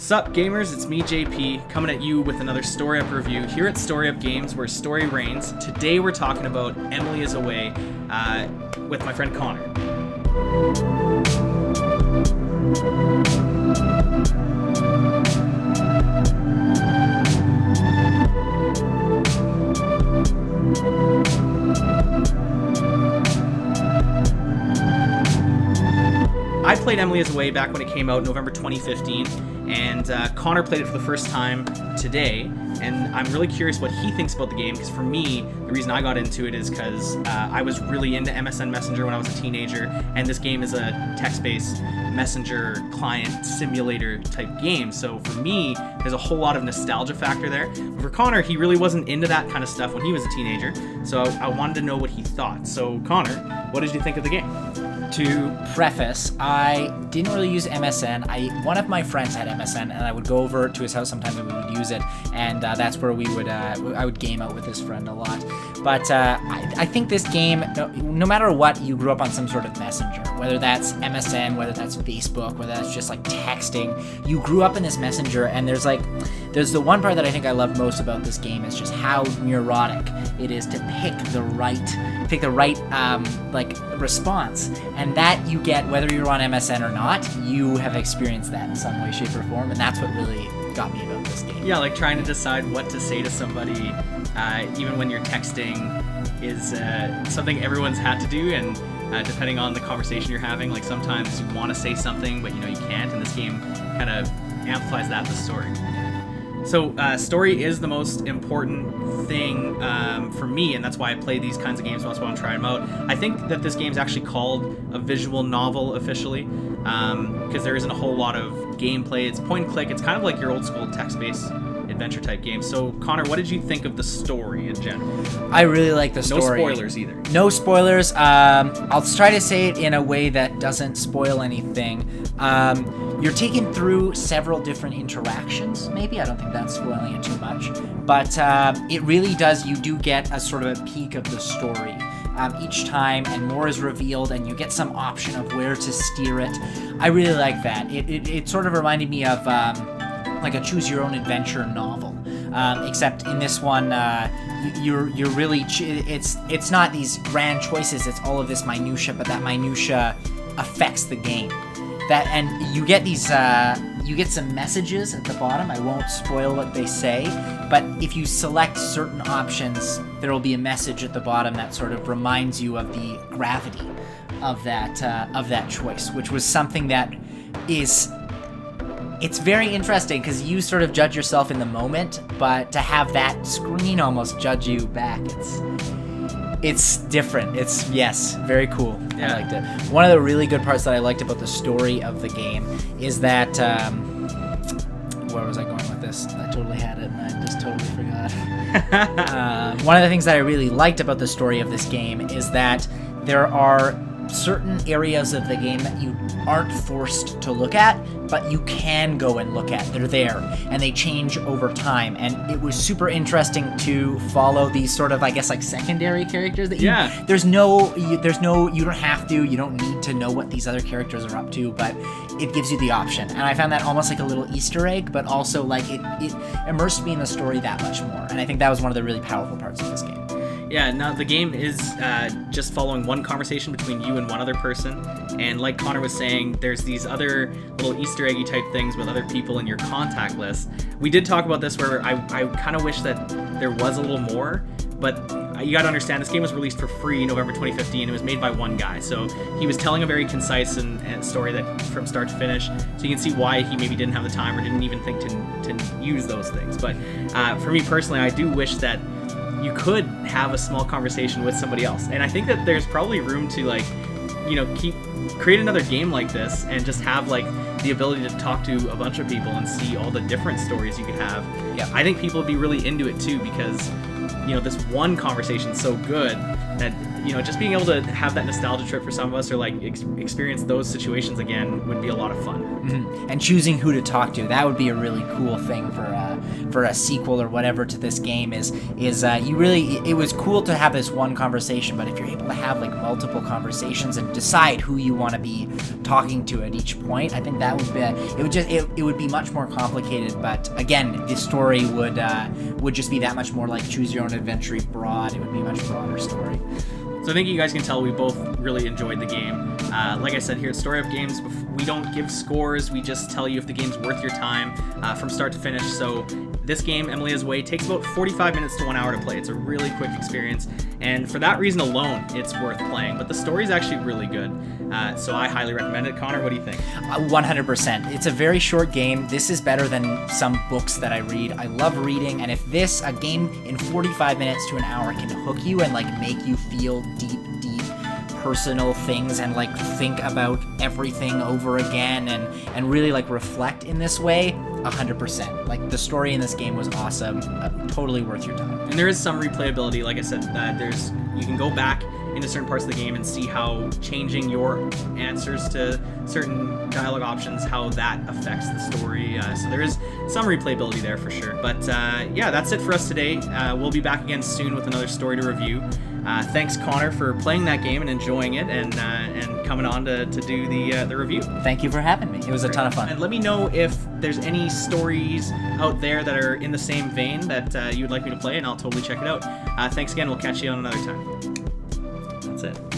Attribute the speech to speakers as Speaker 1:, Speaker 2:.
Speaker 1: Sup gamers, it's me JP coming at you with another StoryUp review here at StoryUPGames where story reigns. Today we're talking about Emily is Away with my friend Connor. I played Emily is Away back when it came out November 2015, and Connor played it for the first time today, and I'm really curious what he thinks about the game, because for me, the reason I got into it is because I was really into MSN Messenger when I was a teenager, and this game is a text-based messenger client simulator type game, so for me, there's a whole lot of nostalgia factor there. But for Connor, he really wasn't into that kind of stuff when he was a teenager, so I wanted to know what he thought. So Connor, what did you think of the game?
Speaker 2: To preface, I didn't really use MSN. One of my friends had MSN, and I would go over to his house sometimes and we would use it, and that's where I would game out with this friend a lot. But I think this game, no matter what, you grew up on some sort of messenger, whether that's MSN, whether that's Facebook, whether that's just like texting. You grew up in this messenger, and there's the one part that I think I love most about this game is just how neurotic it is to pick the right response, and that you get whether you're on MSN or not. You have experienced that in some way, shape, or form, and that's what really got me about this game.
Speaker 1: Yeah, like trying to decide what to say to somebody, even when you're texting, is something everyone's had to do, and depending on the conversation you're having, like sometimes you want to say something, but you can't, and this game kind of amplifies that in the story. So story is the most important thing for me, and that's why I play these kinds of games. That's why I'm trying them out. I think that this game is actually called a visual novel officially, because there isn't a whole lot of gameplay. It's point and click. It's kind of like your old school text-based adventure type game. So Connor, what did you think of the story in general? I
Speaker 2: really like the story.
Speaker 1: No spoilers either.
Speaker 2: No spoilers. I'll try to say it in a way that doesn't spoil anything. You're taken through several different interactions. Maybe I don't think that's spoiling it too much, but it really does. You do get a sort of a peek of the story each time, and more is revealed, and you get some option of where to steer it. I really like that. It sort of reminded me of like a choose your own adventure novel, except in this one you're really it's not these grand choices. It's all of this minutia, but that minutia affects the game. And you get these you get some messages at the bottom. I won't spoil what they say, but if you select certain options, there will be a message at the bottom that sort of reminds you of the gravity of that choice, which was something that it's very interesting, because you sort of judge yourself in the moment, but to have that screen almost judge you back, it's different. Yes, very cool.
Speaker 1: Yeah.
Speaker 2: I liked it. One of the really good parts that I liked about the story of the game is that, where was I going with this? I totally had it and I just totally forgot. One of the things that I really liked about the story of this game is that there are certain areas of the game that you aren't forced to look at, but you can go and look at. They're there, and they change over time, and it was super interesting to follow these sort of, I guess, like secondary characters that you don't need to know what these other characters are up to, but it gives you the option. And I found that almost like a little Easter egg, but also like it immersed me in the story that much more, and I think that was one of the really powerful parts of this game.
Speaker 1: Yeah, now the game is just following one conversation between you and one other person, and like Connor was saying, there's these other little Easter eggy type things with other people in your contact list. We did talk about this where I kind of wish that there was a little more, but you got to understand, this game was released for free November 2015. It was made by one guy, so he was telling a very concise and story that from start to finish, so you can see why he maybe didn't have the time or didn't even think to use those things. But for me personally, I do wish that you could have a small conversation with somebody else, and I think that there's probably room to create another game like this and just have like the ability to talk to a bunch of people and see all the different stories you could have.
Speaker 2: Yeah,
Speaker 1: I think people would be really into it too, because this one conversation is so good that just being able to have that nostalgia trip for some of us, or like experience those situations again, would be a lot of fun.
Speaker 2: Mm-hmm. And choosing who to talk to, that would be a really cool thing for a sequel or whatever to this game. It was cool to have this one conversation, but if you're able to have like multiple conversations and decide who you want to be talking to at each point. I think that would be it would be much more complicated. But again, the story would just be that much more like choose your own adventure broad. It would be a much broader story.
Speaker 1: So I think you guys can tell we both really enjoyed the game. Like I said here at StoryUPGames, we don't give scores, we just tell you if the game's worth your time from start to finish. So this game, Emilia's Way, takes about 45 minutes to 1 hour to play. It's a really quick experience, and for that reason alone, it's worth playing. But the story's actually really good, so I highly recommend it. Connor, what do you think?
Speaker 2: 100%. It's a very short game. This is better than some books that I read. I love reading, and if a game in 45 minutes to an hour can hook you and like make you feel deep personal things and like think about everything over again and really like reflect in this way, 100%. Like the story in this game was awesome, totally worth your time.
Speaker 1: And there is some replayability, like I said. You can go back into certain parts of the game and see how changing your answers to certain dialogue options, how that affects the story. So there is some replayability there for sure. But yeah, that's it for us today. We'll be back again soon with another story to review. Thanks, Connor, for playing that game and enjoying it, and coming on to do the review.
Speaker 2: Thank you for having me. It was a ton of fun.
Speaker 1: And let me know if there's any stories out there that are in the same vein that you would like me to play, and I'll totally check it out. Thanks again. We'll catch you on another time. That's it.